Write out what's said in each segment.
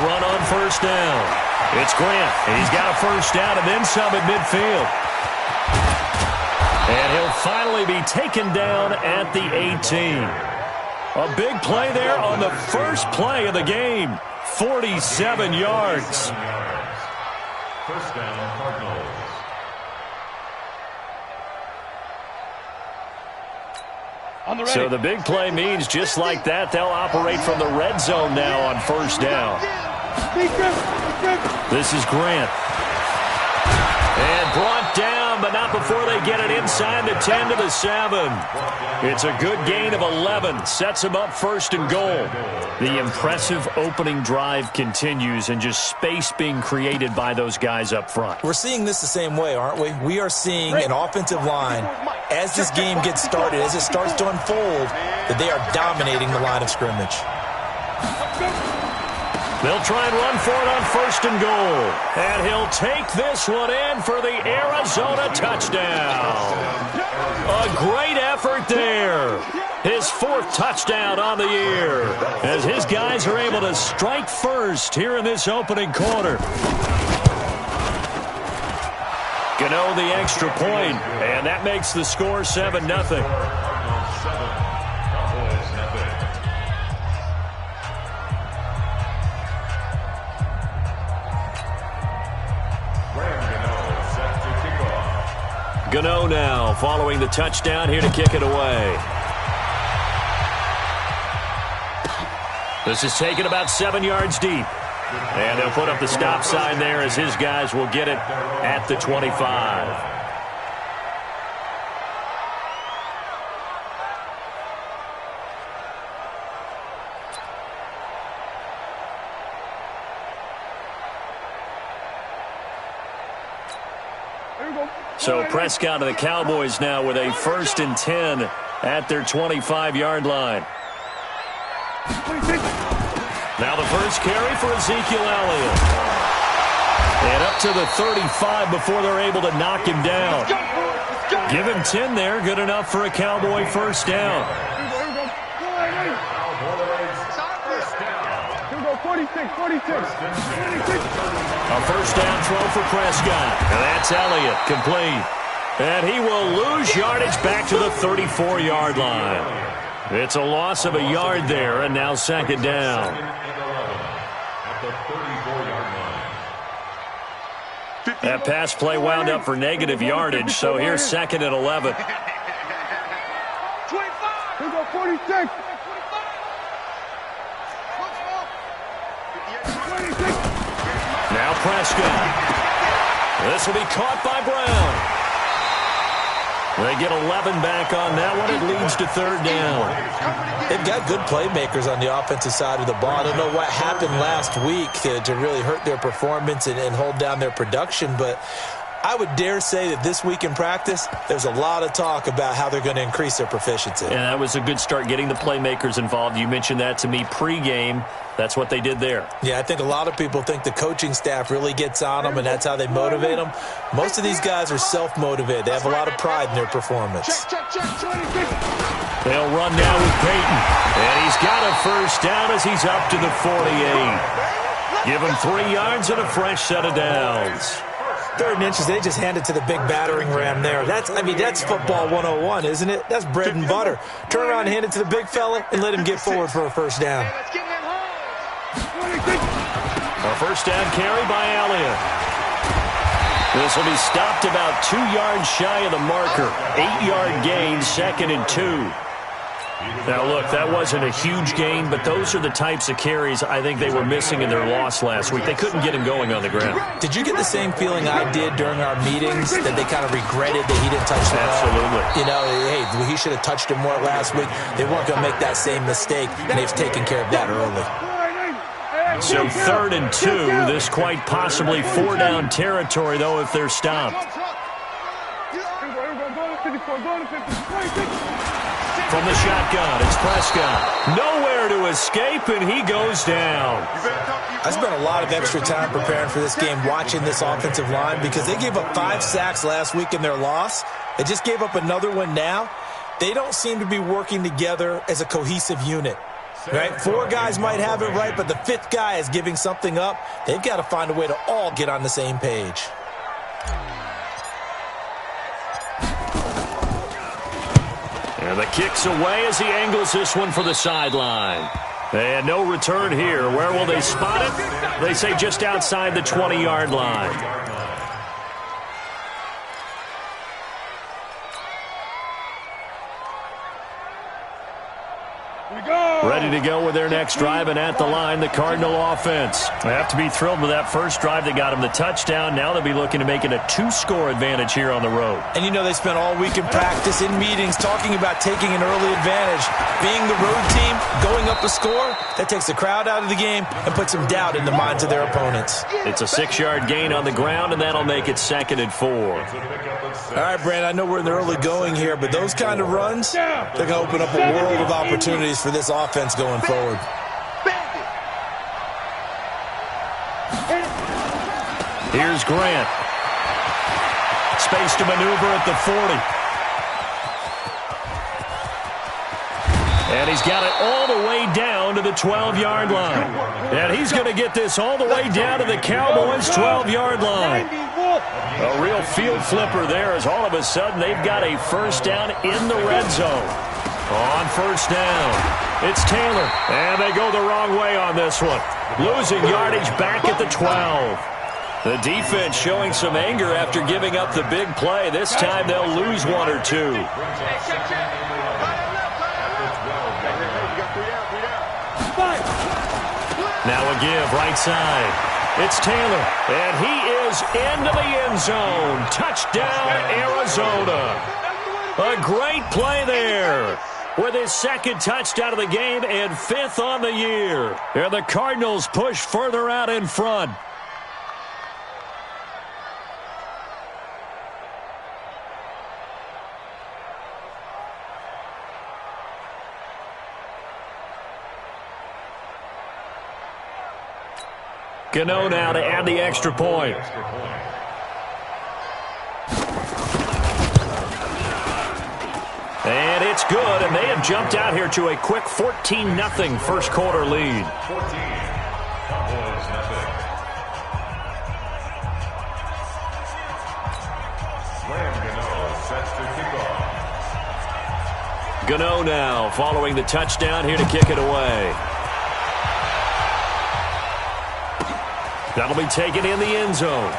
run on first down. It's Grant. He's got a first down and then some at midfield. And he'll finally be taken down at the 18. A big play there on the first play of the game. 47 yards. First down, Cardinals. So the big play means just like that, they'll operate from the red zone now on first down. This is Grant. And brought down, but not before they get it inside the 10 to the 7. It's a good gain of 11. Sets them up first and goal. The impressive opening drive continues and just space being created by those guys up front. We're seeing this the same way, aren't we? We are seeing an offensive line, as this game gets started, as it starts to unfold, that they are dominating the line of scrimmage. They'll try and run for it on first and goal. And he'll take this one in for the Arizona touchdown. A great effort there. His fourth touchdown on the year as his guys are able to strike first here in this opening quarter. Gano the extra point, and that makes the score 7-0. Gano now following the touchdown here to kick it away. This is taken about 7 yards deep. And they'll put up the stop sign there as his guys will get it at the 25. So Prescott of the Cowboys now with a 1st and 10 at their 25-yard line. Now the first carry for Ezekiel Elliott. And up to the 35 before they're able to knock him down. Give him 10 there, good enough for a Cowboy first down. A first down throw for Prescott. And that's Elliott, complete. And he will lose yardage back to the 34-yard line. It's a loss of a yard there, and now second down. That pass play wound up for negative yardage, so here's 2nd and 11. 25. Here we go, 46. Now Prescott. This will be caught by Brown. They get 11 back on that one. It leads to 3rd down. They've got good playmakers on the offensive side of the ball. I don't know what happened last week to really hurt their performance and hold down their production, but I would dare say that this week in practice, there's a lot of talk about how they're going to increase their proficiency. And that was a good start, getting the playmakers involved. You mentioned that to me pregame. That's what they did there. Yeah, I think a lot of people think the coaching staff really gets on them, and that's how they motivate them. Most of these guys are self-motivated. They have a lot of pride in their performance. They'll run now with Peyton. And he's got a first down as he's up to the 48. Give him 3 yards and a fresh set of downs. 3rd and inches, they just hand it to the big battering ram there. That's football 101, isn't it? That's bread and butter. Turn around and hand it to the big fella and let him get forward for a first down. A first down carry by Elliott. This will be stopped about 2 yards shy of the marker. 8-yard gain, 2nd and 2. Now, look, that wasn't a huge gain, but those are the types of carries I think they were missing in their loss last week. They couldn't get him going on the ground. Did you get the same feeling I did during our meetings, that they kind of regretted that he didn't touch the ball? Absolutely. You know, hey, he should have touched him more last week. They weren't going to make that same mistake, and they've taken care of that early. So 3rd and 2, this quite possibly 4-down territory, though, if they're stopped. From the shotgun, it's Prescott. Nowhere to escape, and he goes down. I spent a lot of extra time preparing for this game, watching this offensive line, because they gave up 5 sacks last week in their loss. They just gave up another one now. They don't seem to be working together as a cohesive unit. Right? 4 guys might have it right, but the 5th guy is giving something up. They've got to find a way to all get on the same page. And the kick's away as he angles this one for the sideline. And no return here. Where will they spot it? They say just outside the 20-yard line. Ready to go with their next drive, and at the line, the Cardinal offense. They have to be thrilled with that first drive that got them the touchdown. Now they'll be looking to make it a 2-score advantage here on the road. And you know they spent all week in practice, in meetings, talking about taking an early advantage. Being the road team, going up a score, that takes the crowd out of the game and puts some doubt in the minds of their opponents. It's a 6-yard gain on the ground, and that'll make it 2nd and 4. All right, Brandon, I know we're in the early going here, but those kind of runs, they're going to open up a world of opportunities for this offense going forward. Here's Grant. Space to maneuver at the 40. And he's got it all the way down to the 12-yard line. And he's going to get this all the way down to the Cowboys' 12-yard line. A real field flipper there as all of a sudden they've got a first down in the red zone. On first down, it's Taylor. And they go the wrong way on this one. Losing yardage back at the 12. The defense showing some anger after giving up the big play. This time they'll lose 1 or 2. Now a give right side. It's Taylor, and he is into the end zone. Touchdown, Arizona. A great play there with his 2nd touchdown of the game and 5th on the year. And the Cardinals push further out in front. Gano now to add the extra point. And it's good, and they have jumped out here to a quick 14-0 first quarter lead. 14, Cowboys nothing. Gano sets to kick off. Gano now following the touchdown here to kick it away. That'll be taken in the end zone.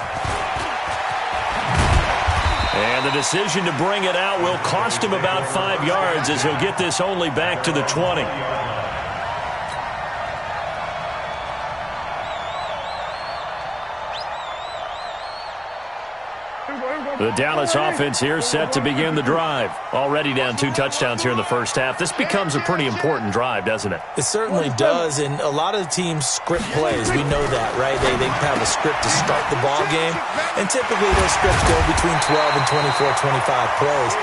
And the decision to bring it out will cost him about 5 yards as he'll get this only back to the 20. The Dallas offense here set to begin the drive. Already down 2 touchdowns here in the first half. This becomes a pretty important drive, doesn't it? It certainly does, and a lot of the teams script plays. We know that, right? They have a script to start the ball game, and typically those scripts go between 12 and 24, 25 plays.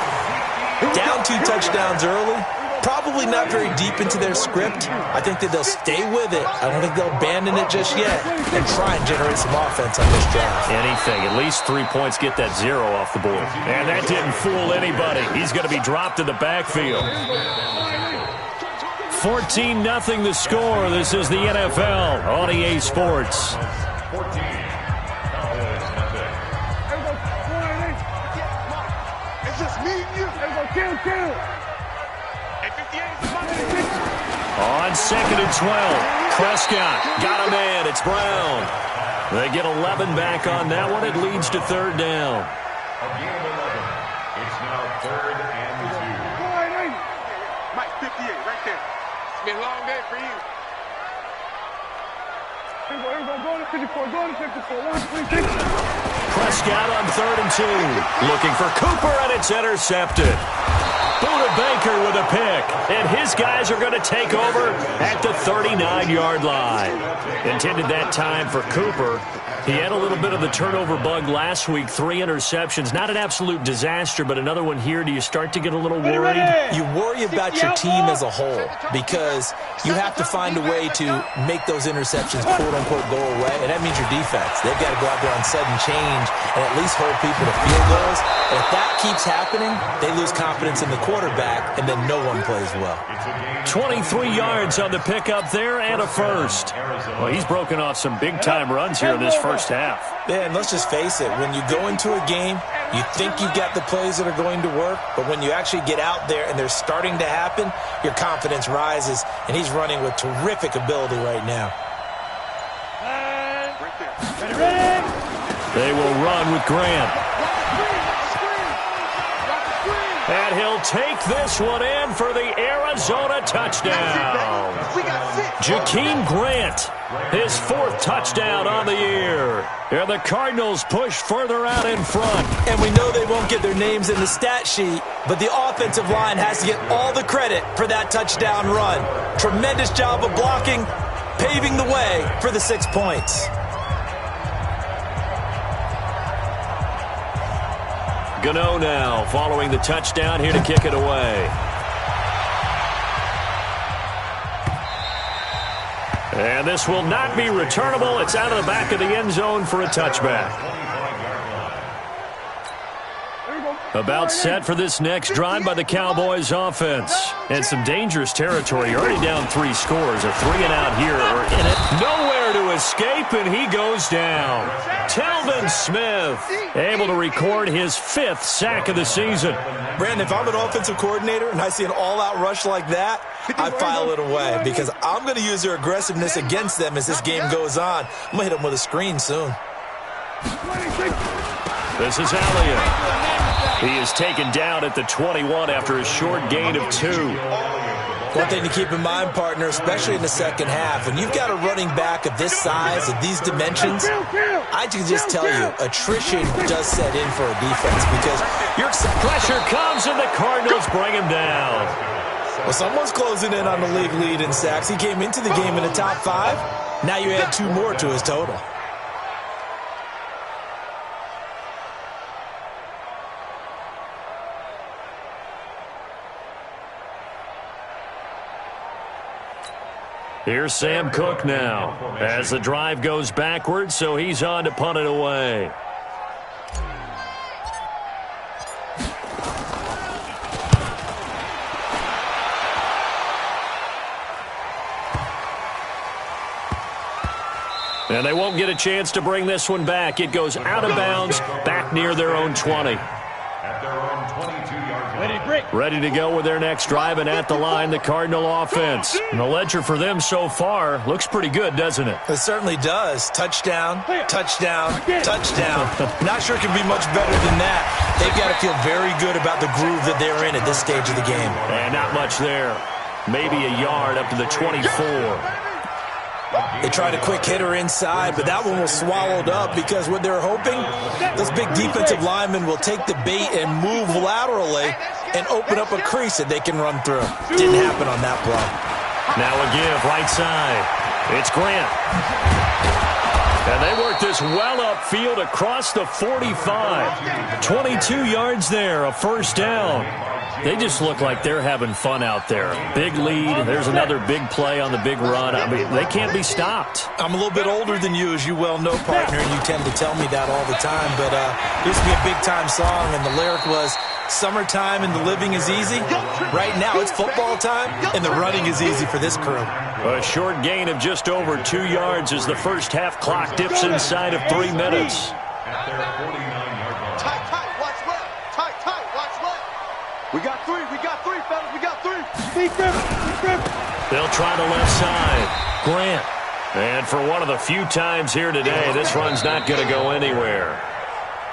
Down 2 touchdowns early, probably not very deep into their script. I think that they'll stay with it. I don't think they'll abandon it just yet and try and generate some offense on this drive. Anything. At least 3 points, get that 0 off the board. And that didn't fool anybody. He's going to be dropped in the backfield. 14-0 the score. This is the NFL on EA Sports. 14, Cowboys nothing. It's just me and you. Kill. On 2nd and 12, Prescott got a man. It's Brown. They get 11 back on that one. It leads to 3rd down. A gain of 11. It's now 3rd and 2. Mike 58 right there. It's been a long day for you. Prescott on 3rd and 2. Looking for Cooper, and it's intercepted. Buda Baker with a pick, and his guys are going to take over at the 39-yard line. Intended that time for Cooper. He had a little bit of the turnover bug last week, 3 interceptions. Not an absolute disaster, but another one here. Do you start to get a little worried? You worry about your team as a whole because you have to find a way to make those interceptions, quote-unquote, go away, and that means your defense. They've got to go out there on sudden change and at least hold people to field goals. And if that keeps happening, they lose confidence in the quarterback. quarterback, and then no one plays well. 23 yards on the pickup there and a first. Well, he's broken off some big-time runs here in this first half. Yeah, and let's just face it. When you go into a game, you think you've got the plays that are going to work, but when you actually get out there and they're starting to happen, your confidence rises, and he's running with terrific ability right now. They will run with Grant. And he'll take this one in for the Arizona touchdown. Jakeem Grant, his 4th touchdown on the year. And the Cardinals push further out in front. And we know they won't get their names in the stat sheet, but the offensive line has to get all the credit for that touchdown run. Tremendous job of blocking, paving the way for the 6 points. Gano now following the touchdown here to kick it away. And this will not be returnable. It's out of the back of the end zone for a touchback. About set for this next drive by the Cowboys offense. And some dangerous territory. You're already down 3 scores. A 3-and-out here or in it. Nowhere to escape, and he goes down. Telvin Smith able to record his 5th sack of the season. Brandon, if I'm an offensive coordinator and I see an all-out rush like that, I file it away because I'm going to use their aggressiveness against them as this game goes on. I'm going to hit them with a screen soon. This is Elliott. He is taken down at the 21 after a short gain of 2. One thing to keep in mind, partner, especially in the second half, when you've got a running back of this size, of these dimensions, I can just tell you, attrition does set in for a defense because pressure comes and the Cardinals bring him down. Well, someone's closing in on the league lead in sacks. He came into the game in the top 5. Now you add 2 more to his total. Here's Sam Cook now as the drive goes backwards, so he's on to punt it away. And they won't get a chance to bring this one back. It goes out of bounds, back near their own 20. At their own 22-yard line. Ready to go with their next drive, and at the line, the Cardinal offense. And the ledger for them so far looks pretty good, doesn't it? It certainly does. Touchdown, touchdown, touchdown. Not sure it can be much better than that. They've got to feel very good about the groove that they're in at this stage of the game. And not much there. Maybe a yard up to the 24. They tried a quick hitter inside, but that one was swallowed up because what they're hoping, those big defensive linemen will take the bait and move laterally and open up a crease that they can run through. Didn't happen on that play. Now a give, right side. It's Grant. And they work this well upfield across the 45. 22 yards there, a first down. They just look like they're having fun out there. Big lead. There's another big play on the big run. I mean, they can't be stopped. I'm a little bit older than you, as you well know, partner, and you tend to tell me that all the time. But it used to be a big-time song, and the lyric was, summertime and the living is easy. Right now, it's football time, and the running is easy for this crew. A short gain of just over 2 yards as the first half clock dips inside of 3 minutes. At their 49-yard line. Tight, watch left. Tight, watch left. We got 3, fellas, we got 3. Speak them. They'll try the left side. Grant. And for one of the few times here today, this run's not going to go anywhere.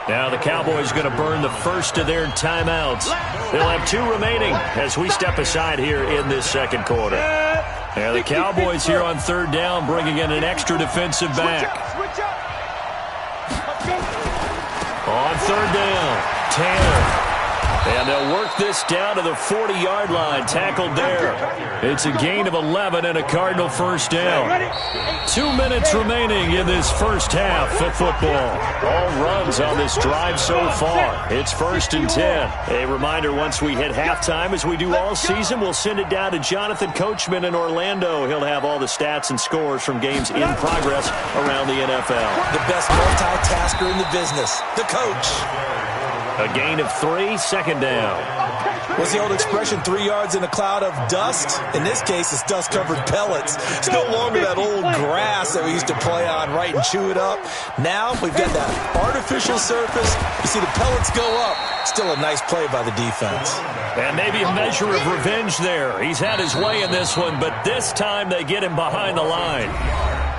Now the Cowboys going to burn the first of their timeouts. They'll have 2 remaining as we step aside here in this second quarter. Now the Cowboys here on third down bringing in an extra defensive back. On third down, Tanner. And they'll work this down to the 40-yard line, tackled there. It's a gain of 11 and a Cardinal first down. 2 minutes remaining in this first half of football. All runs on this drive so far. It's 1st and 10. A reminder, once we hit halftime, as we do all season, we'll send it down to Jonathan Coachman in Orlando. He'll have all the stats and scores from games in progress around the NFL. The best multitasker in the business, the coach. A gain of 3, second down. What's the old expression, 3 yards in a cloud of dust? In this case, it's dust-covered pellets. It's no longer that old grass that we used to play on, right, and chew it up. Now we've got that artificial surface. You see the pellets go up. Still a nice play by the defense. And maybe a measure of revenge there. He's had his way in this one, but this time they get him behind the line.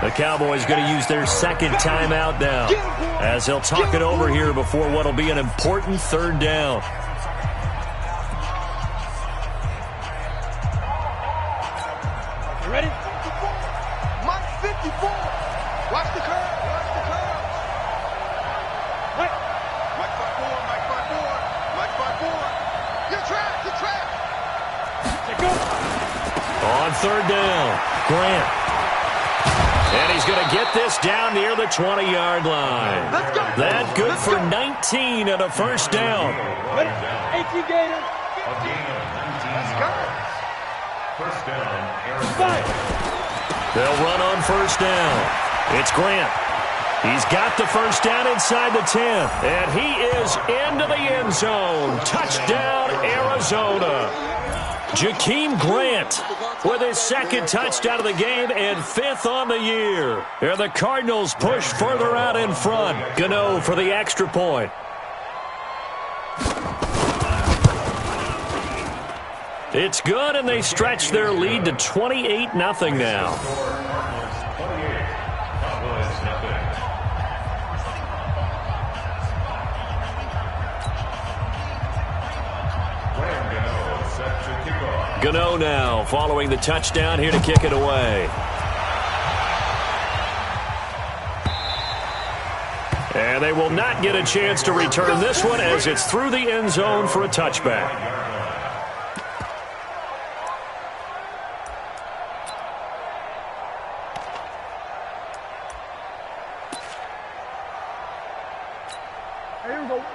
The Cowboys going to use their second timeout now, as they'll talk it over here before what will be an important third down. You ready? Mike 54. Watch the curve. Watch the curve. Mike 5-4. Mike 5-4. Mike 5-4. You're trapped. You're trapped. Take On third down, Grant. And he's going to get this down near the 20-yard line. Let's go. That good for 19 and a first down. 18 gainer. A gain of 19 Let's go. yards. First down, Arizona. They'll run on first down. It's Grant. He's got the first down inside the 10. And he is into the end zone. Touchdown, Arizona. Jakeem Grant with his second touchdown of the game and 5th on the year. And the Cardinals push further out in front. Gano for the extra point. It's good, and they stretch their lead to 28-0 now. Gano now following the touchdown here to kick it away. And they will not get a chance to return this one as it's through the end zone for a touchback.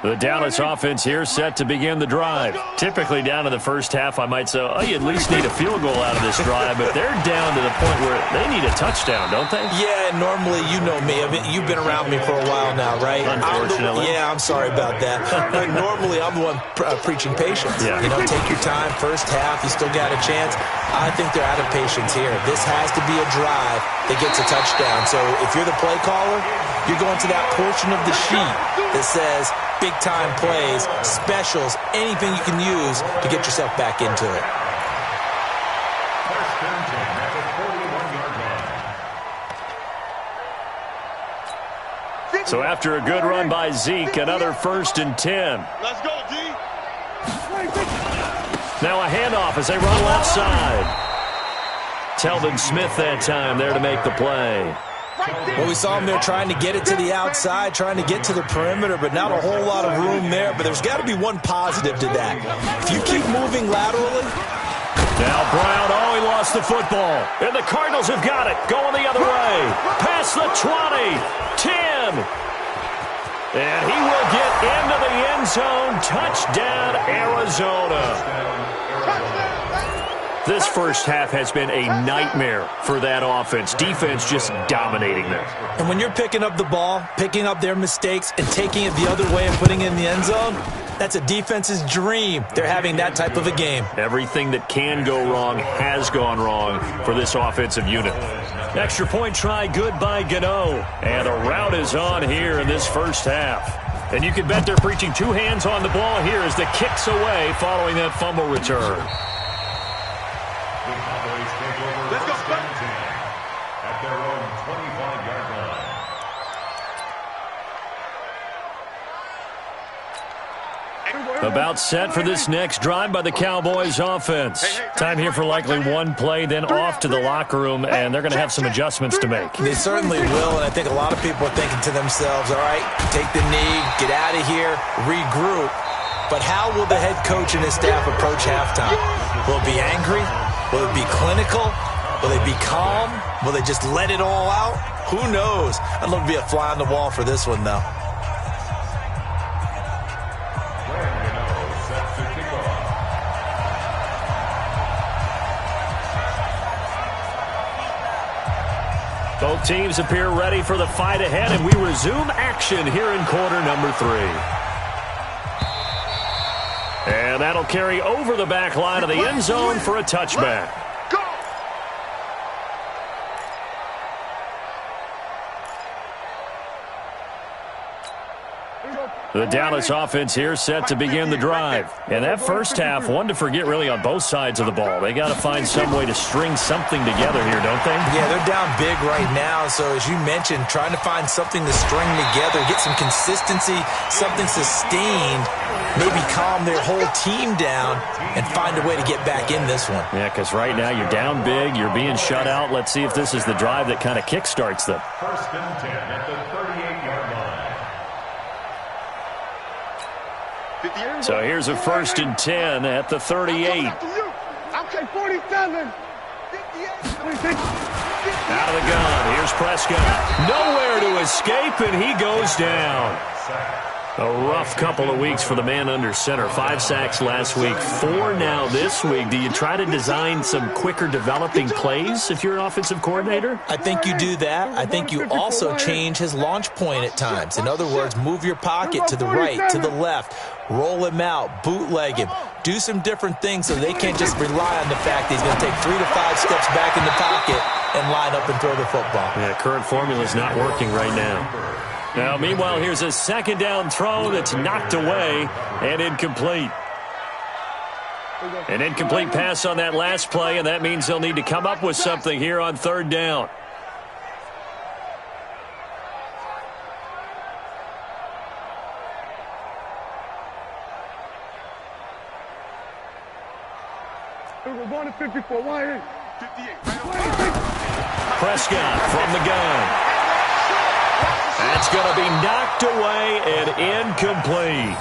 The Dallas offense here set to begin the drive. Typically down to the first half, I might say, oh, you at least need a field goal out of this drive, but they're down to the point where they need a touchdown, don't they? Yeah, normally, you know me. I mean, you've been around me for a while now, right? Unfortunately. I'm sorry about that. But normally, I'm the one preaching patience. Yeah. You know, take your time. First half, you still got a chance. I think they're out of patience here. This has to be a drive that gets a touchdown. So if you're the play caller, you're going to that portion of the sheet that says big-time plays, specials, anything you can use to get yourself back into it. First and 10 at the 41-yard line. So after a good run by Zeke, another 1st and 10. Let's go, D. Now a handoff as they run left side. Telvin Smith that time there to make the play. Well, we saw him there trying to get it to the outside, trying to get to the perimeter, but not a whole lot of room there. But there's got to be one positive to that. If you keep moving laterally. Now Brown, he lost the football. And the Cardinals have got it. Going the other way. Past the 20. 10. And he will get into the end zone. Touchdown, Arizona. This first half has been a nightmare for that offense. Defense just dominating them. And when you're picking up the ball, picking up their mistakes, and taking it the other way and putting it in the end zone, that's a defense's dream. They're having that type of a game. Everything that can go wrong has gone wrong for this offensive unit. Extra point try, good by Gano. And a rout is on here in this first half. And you can bet they're preaching 2 hands on the ball here as the kick's away following that fumble return. The Cowboys take over first and 10 at their own 25-yard line. About set for this next drive by the Cowboys offense. Time here for likely one play, then off to the locker room, and they're going to have some adjustments to make. They certainly will, and I think a lot of people are thinking to themselves, all right, take the knee, get out of here, regroup. But how will the head coach and his staff approach halftime? Will it be angry? Will it be clinical? Will they be calm? Will they just let it all out? Who knows? I'd love to be a fly on the wall for this one, though. Both teams appear ready for the fight ahead, and we resume action here in quarter number 3. And that'll carry over the back line of the end zone for a touchback. The Dallas offense here set to begin the drive. And that first half, one to forget really on both sides of the ball. They got to find some way to string something together here, don't they? Yeah, they're down big right now. So as you mentioned, trying to find something to string together, get some consistency, something sustained, maybe calm their whole team down and find a way to get back in this one. Yeah, because right now you're down big, you're being shut out. Let's see if this is the drive that kind of kickstarts them. 1st and 10 at the 38-yard line. So here's a 1st and 10 at the 38. Okay, 47. 58. Out of the gun. Here's Prescott. Nowhere to escape, and he goes down. A rough couple of weeks for the man under center. 5 sacks last week, 4 now this week. Do you try to design some quicker developing plays if you're an offensive coordinator? I think you do that. I think you also change his launch point at times. In other words, move your pocket to the right, to the left, roll him out, bootleg him, do some different things so they can't just rely on the fact that he's going to take 3 to 5 steps back in the pocket and line up and throw the football. Yeah, current formula is not working right now. Now, meanwhile, here's a 2nd down throw that's knocked away and incomplete. An incomplete pass on that last play, and that means they'll need to come up with something here on 3rd down. Prescott from the gun. That's going to be knocked away and incomplete.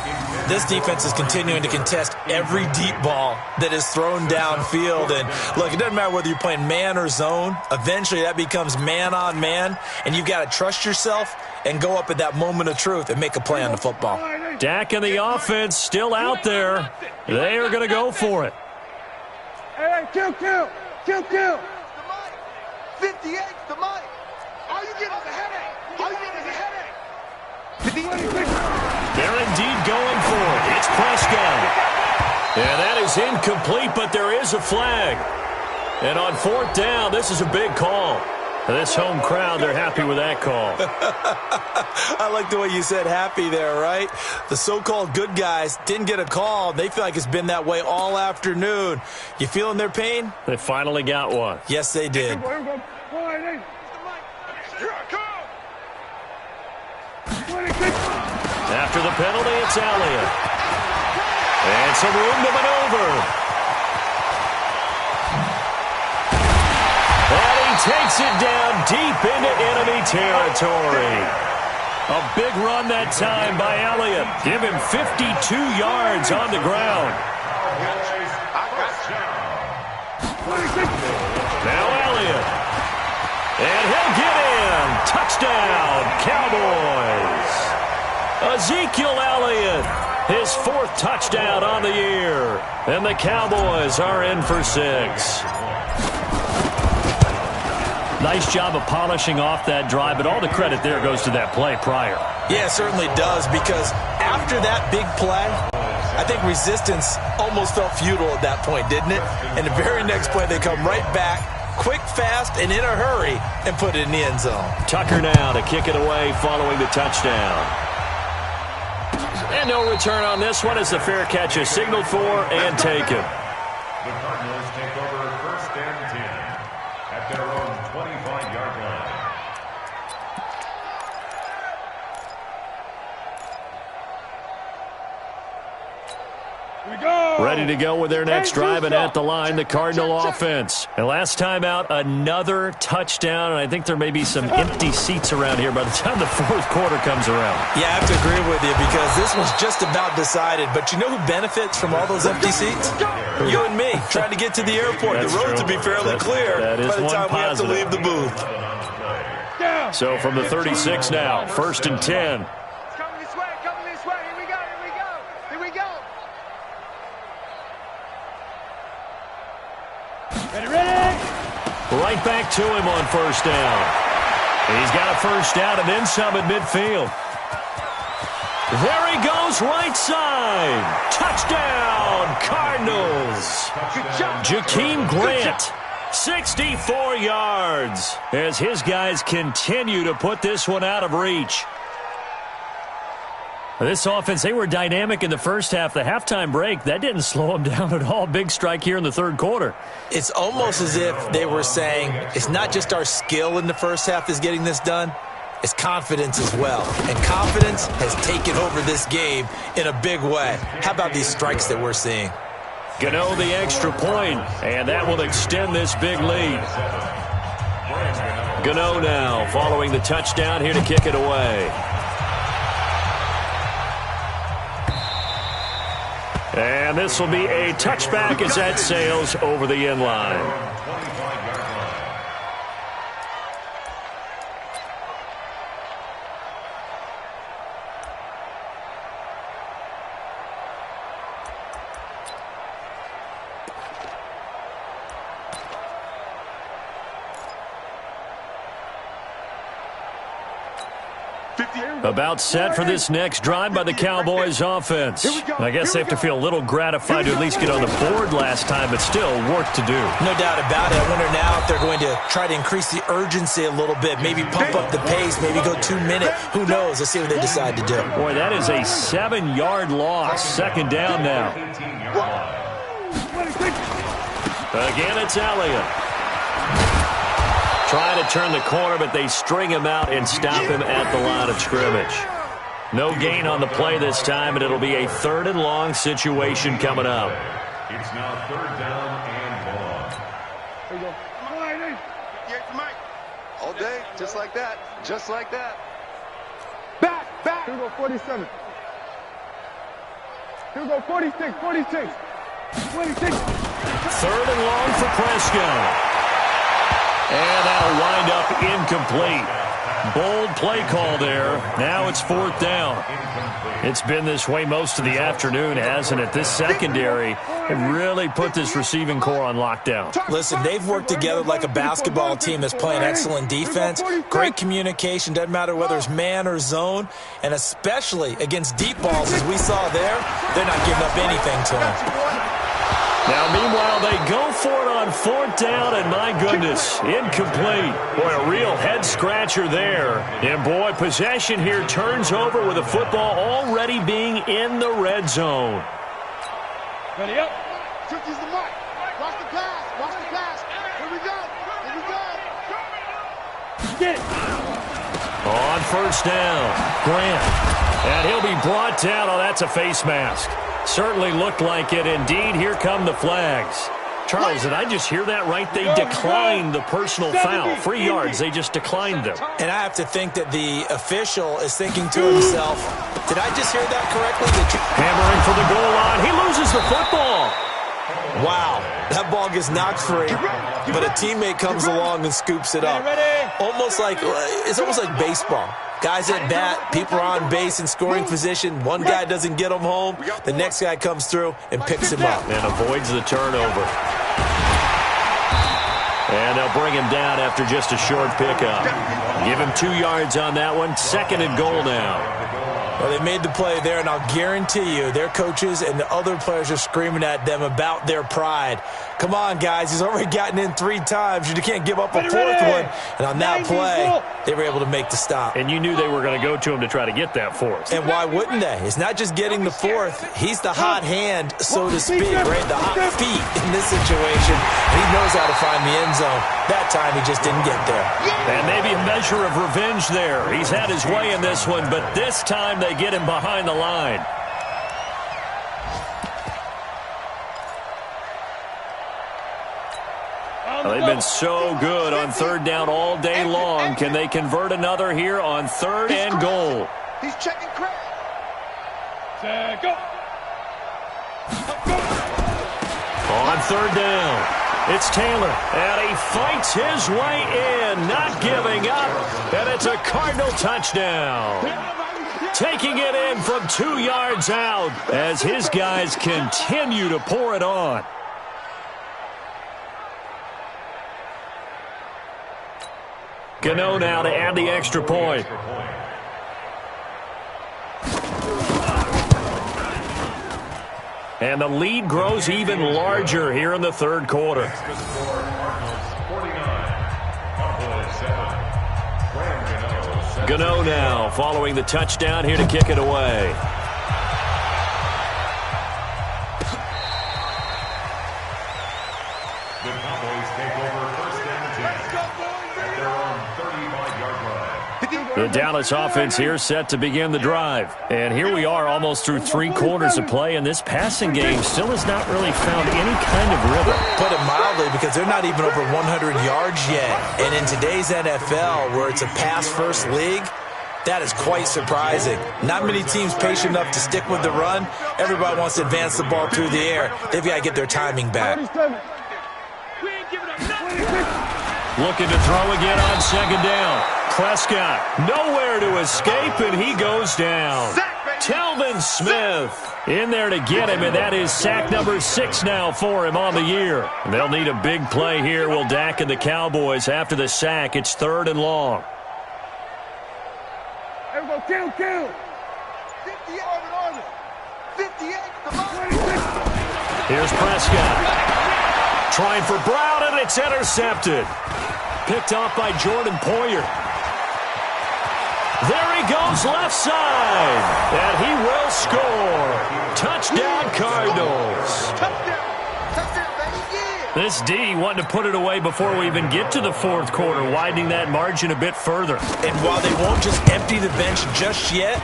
This defense is continuing to contest every deep ball that is thrown downfield. And, look, it doesn't matter whether you're playing man or zone. Eventually that becomes man on man, and you've got to trust yourself and go up at that moment of truth and make a play on the football. Dak and the offense still out there. They are going to go for it. Hey, kill. 58, the mic. All you get is a headache. They're indeed going for it. It's Prescott. And that is incomplete, but there is a flag. And on 4th down, this is a big call. This home crowd, they're happy with that call. I like the way you said happy there, right? The so-called good guys didn't get a call. They feel like it's been that way all afternoon. You feeling their pain? They finally got one. Yes, they did. After the penalty, it's Elliott. And some room to maneuver. And he takes it down deep into enemy territory. A big run that time by Elliott. Give him 52 yards on the ground. Now Elliott. And he'll get in. Touchdown, Cowboys. Ezekiel Elliott, his 4th touchdown on the year. And the Cowboys are in for 6. Nice job of polishing off that drive, but all the credit there goes to that play prior. Yeah, it certainly does, because after that big play, I think resistance almost felt futile at that point, didn't it? And the very next play, they come right back, quick, fast, and in a hurry, and put it in the end zone. Tucker now to kick it away following the touchdown. And no return on this one as the fair catch is signaled for and taken. The Cardinals take over 1st and 10 at their own 25-yard line. Ready to go with their next drive, and at the line, the Cardinal offense. And last time out, another touchdown, and I think there may be some empty seats around here by the time the 4th quarter comes around. Yeah, I have to agree with you, because this one's just about decided. But you know who benefits from all those empty seats? You and me, trying to get to the airport. The roads will be fairly clear by the time we have to leave the booth. So from the 36 now, 1st and 10. Right back to him on 1st down. He's got a 1st down and then some at midfield. There he goes, right side. Touchdown, Cardinals. Jakeem Grant, 64 yards, as his guys continue to put this one out of reach. This offense, they were dynamic in the first half. The halftime break, that didn't slow them down at all. Big strike here in the third quarter. It's almost as if they were saying, it's not just our skill in the first half that's getting this done, it's confidence as well. And confidence has taken over this game in a big way. How about these strikes that we're seeing? Gano the extra point, and that will extend this big lead. Gano now following the touchdown here to kick it away. And this will be a touchback as that sails over the end line. About set for this next drive by the Cowboys offense. I guess they have to feel a little gratified to at least get on the board last time, but still work to do. No doubt about it. I wonder now if they're going to try to increase the urgency a little bit, maybe pump up the pace, maybe go 2 minute. Who knows? Let's see what they decide to do. Boy, that is a 7-yard loss. Second down now. Again, it's Elliott. Trying to turn the corner, but they string him out and stop him at the line of scrimmage. No gain on the play this time, and it'll be a 3rd and long situation coming up. It's now 3rd down and long. Here we go. Come on, Lane. Yeah, Mike. All day, just like that. Just like that. Back. Here we go, 47. Here we go, 46. 3rd and long for Prescott. And that'll wind up incomplete. Bold play call there. Now it's 4th down. It's been this way most of the afternoon, hasn't it? This secondary have really put this receiving core on lockdown. Listen, they've worked together like a basketball team that's playing excellent defense. Great communication. Doesn't matter whether it's man or zone. And especially against deep balls, as we saw there, they're not giving up anything to them. Now, meanwhile, they go for it on 4th down, and my goodness, incomplete. Boy, a real head-scratcher there. And, boy, possession here turns over with the football already being in the red zone. Ready up. Use the mark. Watch the pass. Here we go. Get it. On 1st down, Grant. And he'll be brought down. Oh, that's a face mask. Certainly looked like it. Indeed, here come the flags. Charles, did I just hear that right? They declined the personal foul. 3 yards, they just declined them. And I have to think that the official is thinking to himself, did I just hear that correctly? Hammering for the goal line. He loses the football. Wow, that ball gets knocked free, but a teammate comes along and scoops it up. It's almost like baseball. Guys at bat, people are on base in scoring position. One guy doesn't get him home. The next guy comes through and picks him up. And avoids the turnover. And they'll bring him down after just a short pickup. Give him 2 yards on that one. 2nd and goal now. Well, they made the play there, and I'll guarantee you their coaches and the other players are screaming at them about their pride. Come on, guys. He's already gotten in 3 times. You can't give up a 4th one. And on that play, they were able to make the stop. And you knew they were going to go to him to try to get that 4th. And why wouldn't they? It's not just getting the 4th. He's the hot hand, so to speak, right? The hot feet in this situation. He knows how to find the end zone. That time, he just didn't get there. And maybe a measure of revenge there. He's had his way in this one, but this time they get him behind the line. Well, they've been so good on 3rd down all day long. Can they convert another here on 3rd and goal? He's checking Craig. Go. On 3rd down. It's Taylor, and he fights his way in, not giving up, and it's a Cardinal touchdown. Taking it in from 2 yards out as his guys continue to pour it on. Gano now to add the extra point. And the lead grows even larger here in the third quarter. Gano now following the touchdown here to kick it away. The Cowboys take over first and 10 at their own 35-yard line. The Dallas offense here set to begin the drive. And here we are almost through 3 quarters of play, and this passing game still has not really found any kind of rhythm. Put it mildly, because they're not even over 100 yards yet. And in today's NFL, where it's a pass-first league, that is quite surprising. Not many teams patient enough to stick with the run. Everybody wants to advance the ball through the air. They've got to get their timing back. Looking to throw again on second down. Prescott nowhere to escape, and he goes down. Telvin Smith in there to get him, and that is sack number 6 now for him on the year. They'll need a big play here, will Dak and the Cowboys. After the sack, it's 3rd and long. Kill. 58, 58, Here's Prescott. Trying for Brown, and it's intercepted. Picked off by Jordan Poyer. There he goes left side. And he will score. Touchdown, Cardinals. This D wanting to put it away before we even get to the 4th quarter, widening that margin a bit further. And while they won't just empty the bench just yet,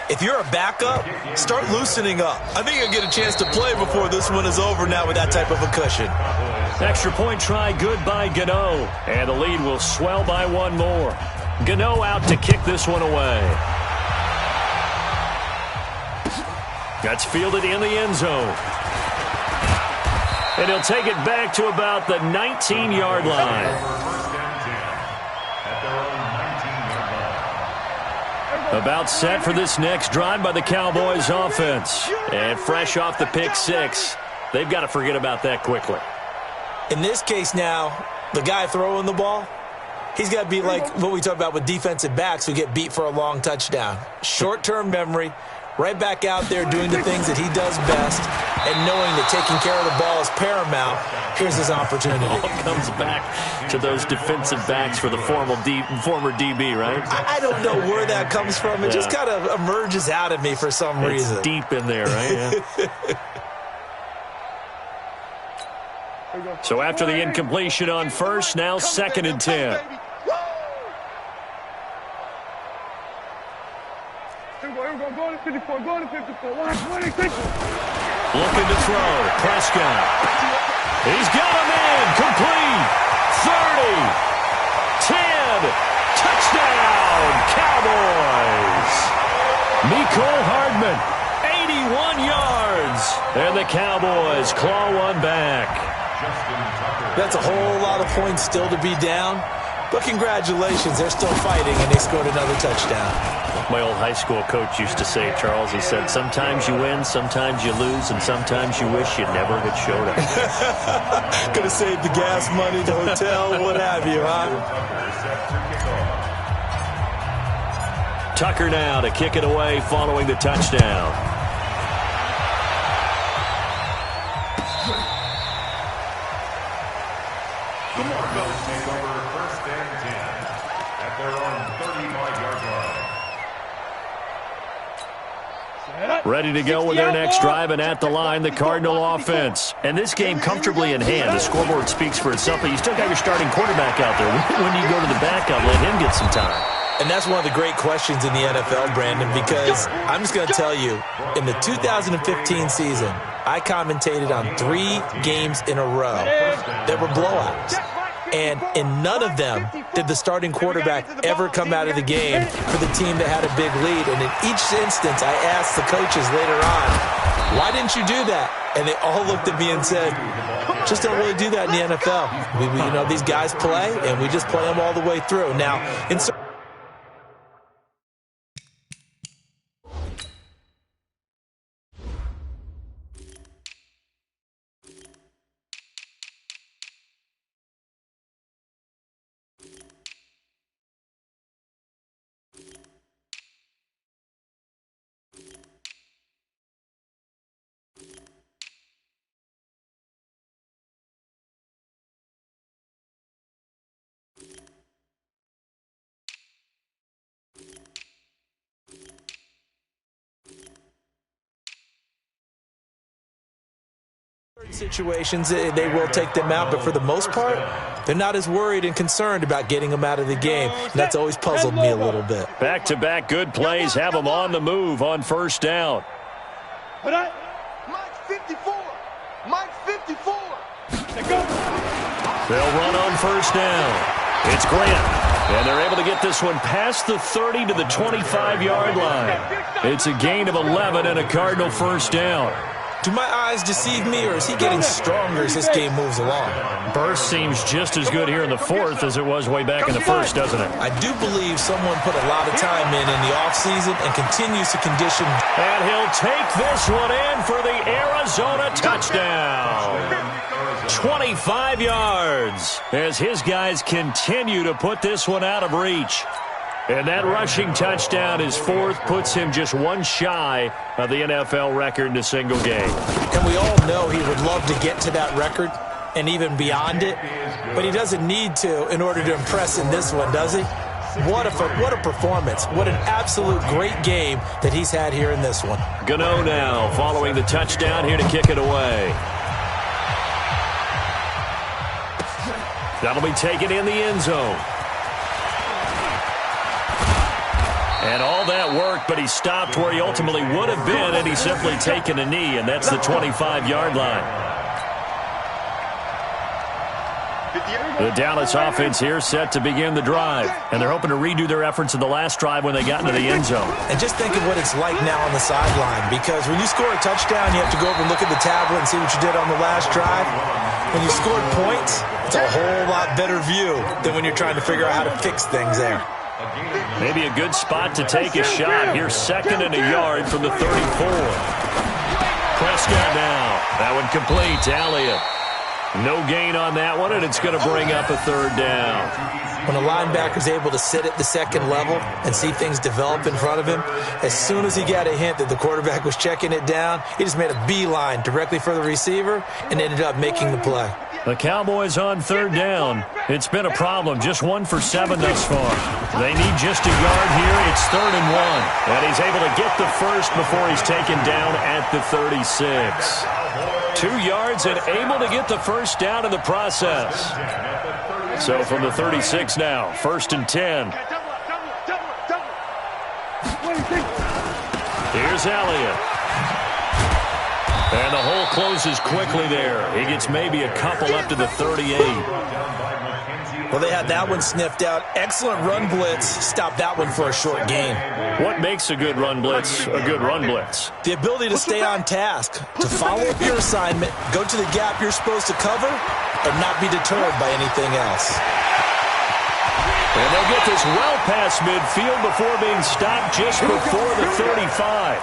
if you're a backup, start loosening up. I think you'll get a chance to play before this one is over now with that type of a cushion. Extra point try good by Gano. And the lead will swell by 1 more. Gano out to kick this one away. That's fielded in the end zone. And he'll take it back to about the 19-yard line. About set for this next drive by the Cowboys offense. And fresh off the pick 6, they've got to forget about that quickly. In this case now, the guy throwing the ball, he's got to be like what we talk about with defensive backs who get beat for a long touchdown. Short-term memory, right back out there doing the things that he does best, and knowing that taking care of the ball is paramount. Here's his opportunity. It all comes back to those defensive backs for the former DB, right? I don't know where that comes from. It just kind of emerges out of me for some reason. It's deep in there, right? Yeah. So after the incompletion on first, now 2nd and 10. Looking to throw. Prescott. He's got him in. Complete. 30. 10. Touchdown. Cowboys. Mecole Hardman. 81 yards. And the Cowboys claw one back. That's a whole lot of points still to be down. But congratulations, they're still fighting, and they scored another touchdown. My old high school coach used to say, Charles, he said, sometimes you win, sometimes you lose, and sometimes you wish you never had showed up. Could have saved the gas money, the hotel, what have you, huh? Tucker now to kick it away following the touchdown. The Cardinals take over first and 10 at their own 35-yard line. Ready to go with their next drive, and at the line, the Cardinal offense. And this game comfortably in hand. The scoreboard speaks for itself, but you still got your starting quarterback out there. When do you go to the backup? Let him get some time. And that's one of the great questions in the NFL, Brandon, because I'm just going to tell you, in the 2015 season, I commentated on 3 games in a row that were blowouts. And in none of them did the starting quarterback ever come out of the game for the team that had a big lead. And in each instance, I asked the coaches later on, why didn't you do that? And they all looked at me and said, just don't really do that in the NFL. You know, these guys play, and we just play them all the way through. Now, in situations, they will take them out, but for the most part, they're not as worried and concerned about getting them out of the game. And that's always puzzled me a little bit. Back-to-back good plays have them on the move on first down. Mike 54. Mike 54. They'll run on first down. It's Grant. And they're able to get this one past the 30 to the 25-yard line. It's a gain of 11 and a Cardinal first down. Do my eyes deceive me, or is he getting stronger as this game moves along? Burst seems just as good here in the fourth as it was way back in the first, doesn't it? I do believe someone put a lot of time in the offseason and continues to condition. And he'll take this one in for the Arizona touchdown. 25 yards as his guys continue to put this one out of reach. And that rushing touchdown, his fourth, puts him just one shy of the NFL record in a single game. And we all know he would love to get to that record and even beyond it, but he doesn't need to in order to impress in this one, does he? What a performance. What an absolute great game that he's had here in this one. Gano now following the touchdown here to kick it away. That'll be taken in the end zone. And all that worked, but he stopped where he ultimately would have been, and he's simply taken a knee, and that's the 25-yard line. The Dallas offense here set to begin the drive, and they're hoping to redo their efforts in the last drive when they got into the end zone. And just think of what it's like now on the sideline, because when you score a touchdown, you have to go over and look at the tablet and see what you did on the last drive. When you scored points, it's a whole lot better view than when you're trying to figure out how to fix things there. Maybe a good spot to take a shot. Here's second and a yard from the 34. Prescott now. That one complete to Elliott. No gain on that one, and it's going to bring up a third down. When a linebacker's able to sit at the second level and see things develop in front of him, as soon as he got a hint that the quarterback was checking it down, he just made a beeline directly for the receiver and ended up making the play. The Cowboys on third down. It's been a problem. Just 1 for 7 thus far. They need just a yard here. It's 3rd and 1. And he's able to get the first before he's taken down at the 36. 2 yards and able to get the first down in the process. So from the 36 now, 1st and 10. Here's Elliott. And the hole closes quickly there. He gets maybe a couple up to the 38. Well, they had that one sniffed out. Excellent run blitz. Stopped that one for a short gain. What makes a good run blitz a good run blitz? The ability to stay on task, to follow up your assignment, go to the gap you're supposed to cover, and not be deterred by anything else. And they'll get this well past midfield before being stopped just before the 35.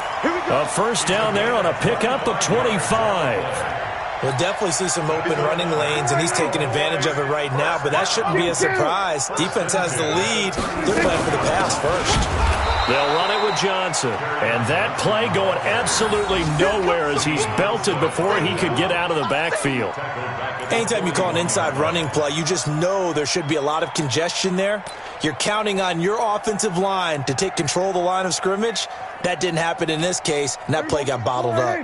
A first down there on a pickup of 25. We'll definitely see some open running lanes, and he's taking advantage of it right now, but that shouldn't be a surprise. Defense has the lead. They're playing for the pass first. They'll run it with Johnson. And that play going absolutely nowhere as he's belted before he could get out of the backfield. Anytime you call an inside running play, you just know there should be a lot of congestion there. You're counting on your offensive line to take control of the line of scrimmage. That didn't happen in this case, and that play got bottled up.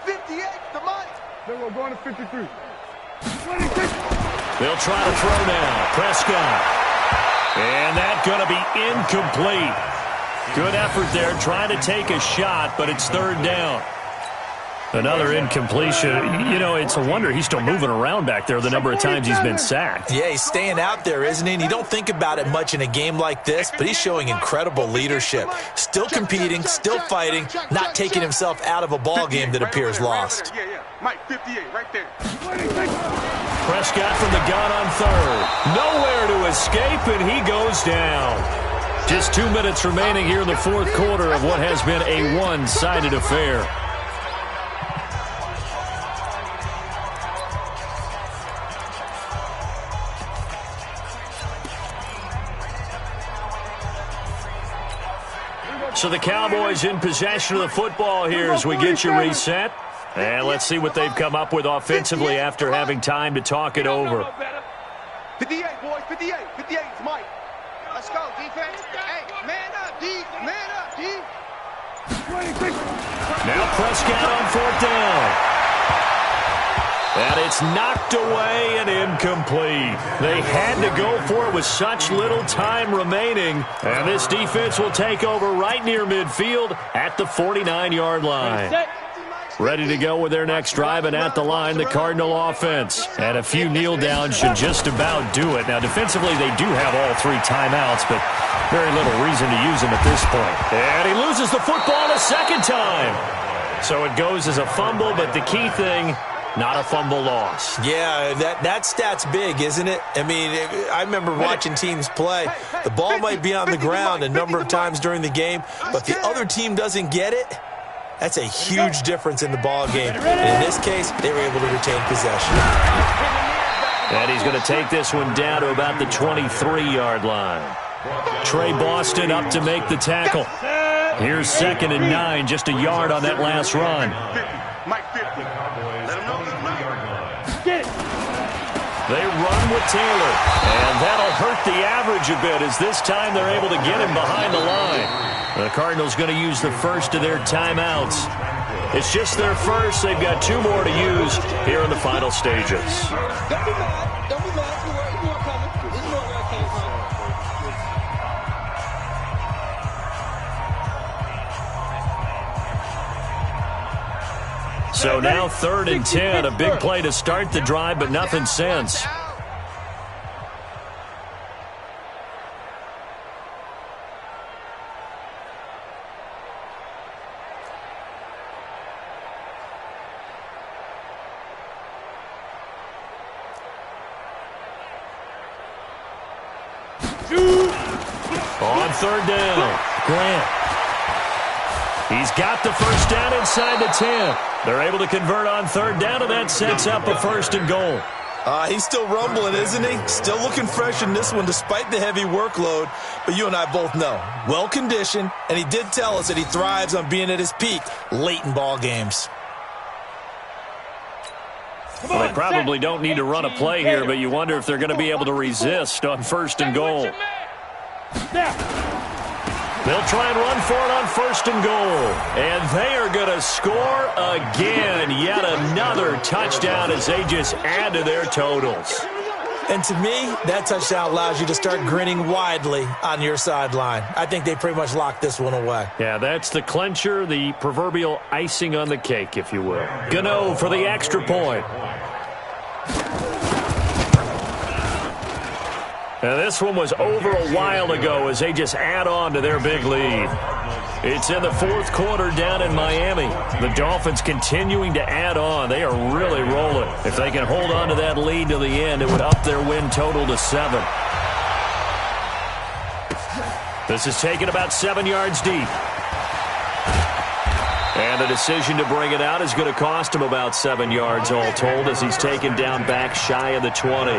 58 to Mike. Then we're going to 53. 26. They'll try to throw now. Prescott. And that's going to be incomplete. Good effort there, trying to take a shot, but it's 3rd down. Another incompletion. You know, it's a wonder he's still moving around back there the number of times he's been sacked. Yeah, he's staying out there, isn't he? And you don't think about it much in a game like this, but he's showing incrediable leadership. Still competing, still fighting, not taking himself out of a ball game that appears lost. Yeah. Mike, 58, right there. Prescott from the gun on 3rd. Nowhere to escape, and he goes down. Just 2 minutes remaining here in the 4th quarter of what has been a one-sided affair. So the Cowboys in possession of the football here as we get you reset. And let's see what they've come up with offensively after having time to talk it over. 58, boys, 58. 58 is Mike. Let's go, defense. Hey, man up, D. Man up, D. Now Prescott on 4th down. And it's knocked away and incomplete. They had to go for it with such little time remaining. And this defense will take over right near midfield at the 49-yard line. Ready to go with their next drive, and at the line, the Cardinal offense. And a few kneel downs should just about do it. Now, defensively, they do have all 3 timeouts, but very little reason to use them at this point. And he loses the football a second time. So it goes as a fumble, but the key thing, not a fumble loss. Yeah, that stat's big, isn't it? I mean, I remember watching teams play. The ball might be on the ground a number of times during the game, but the other team doesn't get it. That's a huge difference in the ball game. And in this case, they were able to retain possession. And he's going to take this one down to about the 23-yard line. Trey Boston up to make the tackle. Here's 2nd and 9, just a yard on that last run. They run with Taylor, and that'll hurt the average a bit as this time they're able to get him behind the line. The Cardinals going to use the first of their timeouts. It's just their first. They've got 2 more to use here in the final stages. Don't be mad. Don't be mad. You know coming. You know where I came from. So now 3rd and 10. A big play to start the drive, but nothing since. On 3rd down, Grant. He's got the first down inside the 10. They're able to convert on 3rd down, and that sets up a 1st and goal. He's still rumbling, isn't he? Still looking fresh in this one despite the heavy workload. But you and I both know, well-conditioned, and he did tell us that he thrives on being at his peak late in ball games. Well, they probably don't need to run a play here, but you wonder if they're going to be able to resist on 1st and goal. They'll try and run for it on 1st and goal. And they are going to score again. Yet another touchdown as they just add to their totals. And to me, that touchdown allows you to start grinning widely on your sideline. I think they pretty much locked this one away. Yeah, that's the clincher, the proverbial icing on the cake, if you will. Gano for the extra point. Now, this one was over a while ago as they just add on to their big lead. It's in the 4th quarter down in Miami. The Dolphins continuing to add on. They are really rolling. If they can hold on to that lead to the end, it would up their win total to 7. This is taken about 7 yards deep. And the decision to bring it out is going to cost him about 7 yards all told as he's taken down back shy of the 20.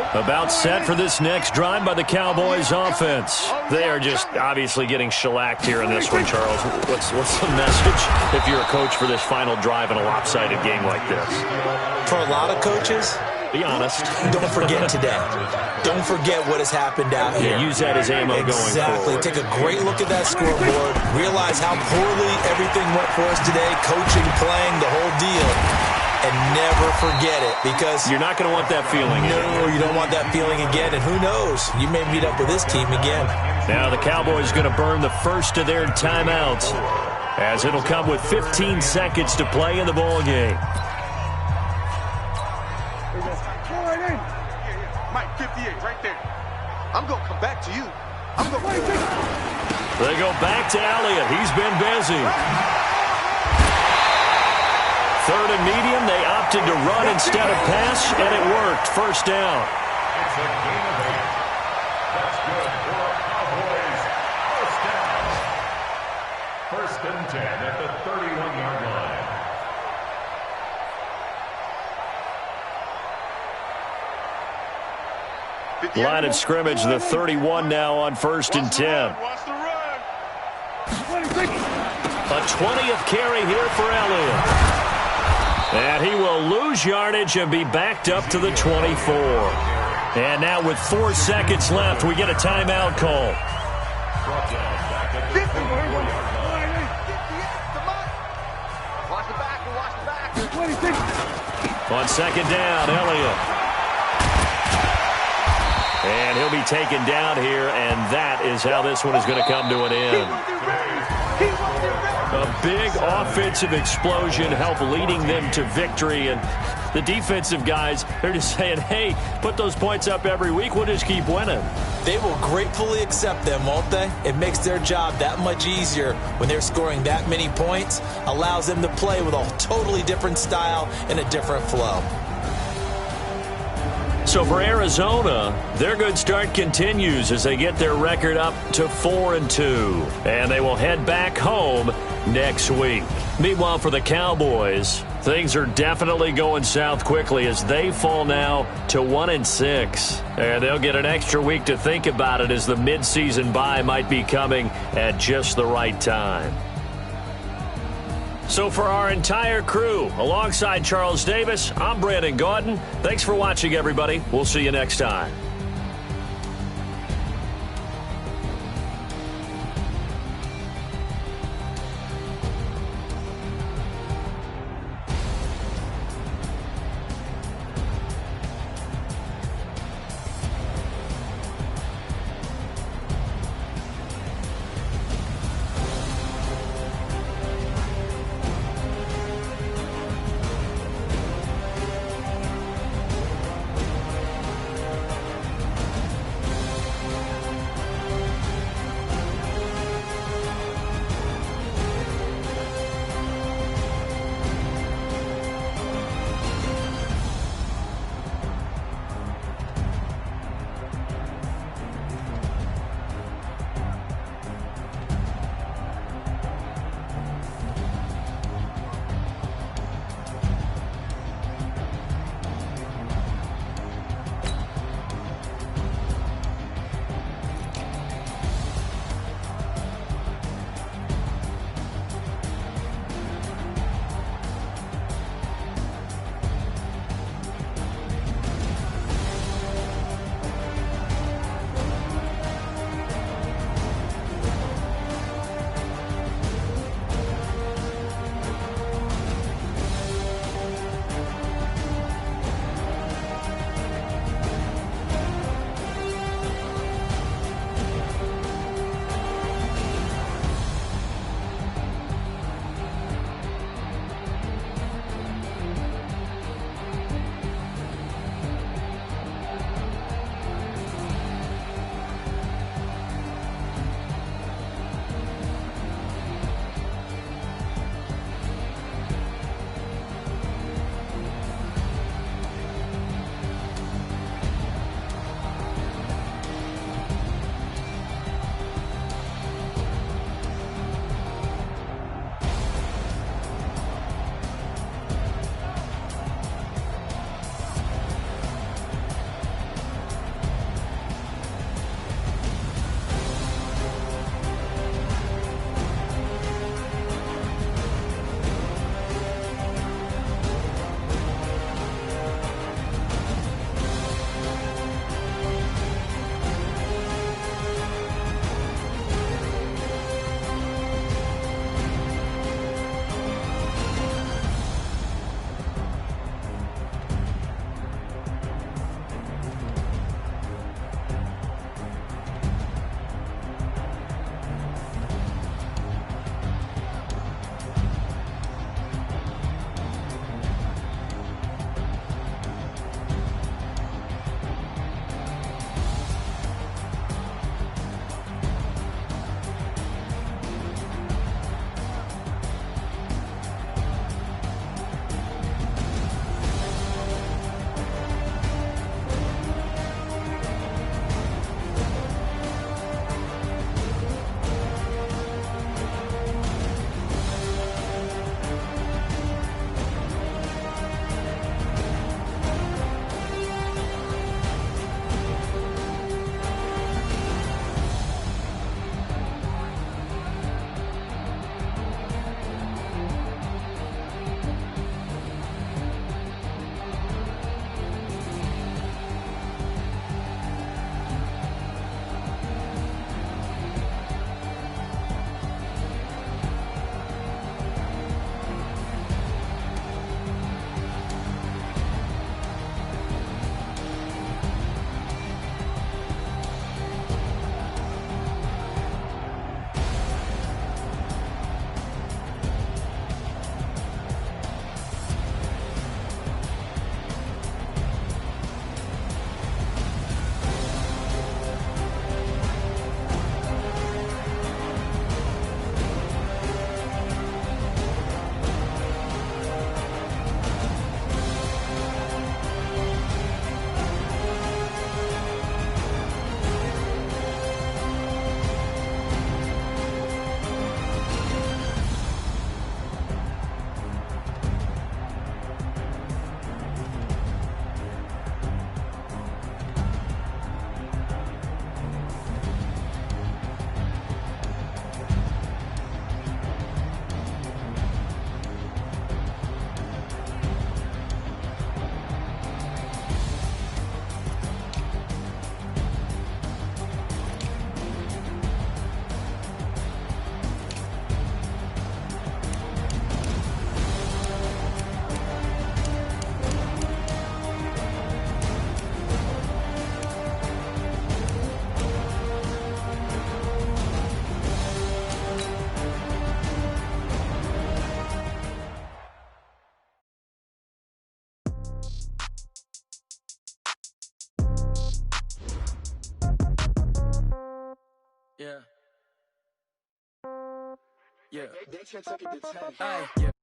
About set for this next drive by the Cowboys offense. They are just obviously getting shellacked here in this one, Charles. What's the message if you're a coach for this final drive in a lopsided game like this? For a lot of coaches, be honest. Don't forget today. Don't forget what has happened out here. Yeah, use that as ammo going forward. Exactly. Take a great look at that scoreboard. Realize how poorly everything went for us today. Coaching, playing, the whole deal. And never forget it, because you're not going to want that feeling again. No, you don't want that feeling again, and who knows? You may meet up with this team again. Now the Cowboys going to burn the first of their timeouts, as it'll come with 15 seconds to play in the ball game. Mike, 58, right there. I'm going to come back to you. They go back to Elliott. He's been busy. 3rd and medium, they opted to run instead of pass, and it worked. 1st down. It's a gain of 8. That's good for our Cowboys. 1st down. 1st and 10 at the 31-yard line. Line of scrimmage, the 31 now on 1st and 10. A 20th carry here for Elliott. And he will lose yardage and be backed up to the 24. And now with 4 seconds left, we get a timeout call. Watch the back. On second down, Elliott. And he'll be taken down here, and that is how this one is going to come to an end. A big offensive explosion helped leading them to victory, and the defensive guys, they're just saying, hey, put those points up every week, we'll just keep winning. They will gratefully accept them, won't they? It makes their job that much easier when they're scoring that many points, allows them to play with a totally different style and a different flow. So for Arizona, their good start continues as they get their record up to 4-2. And they will head back home next week. Meanwhile, for the Cowboys, things are definitely going south quickly as they fall now to 1-6. And they'll get an extra week to think about it as the midseason bye might be coming at just the right time. So for our entire crew, alongside Charles Davis, I'm Brandon Gaudin. Thanks for watching, everybody. We'll see you next time. Yeah. They can't take it to 10. Yeah.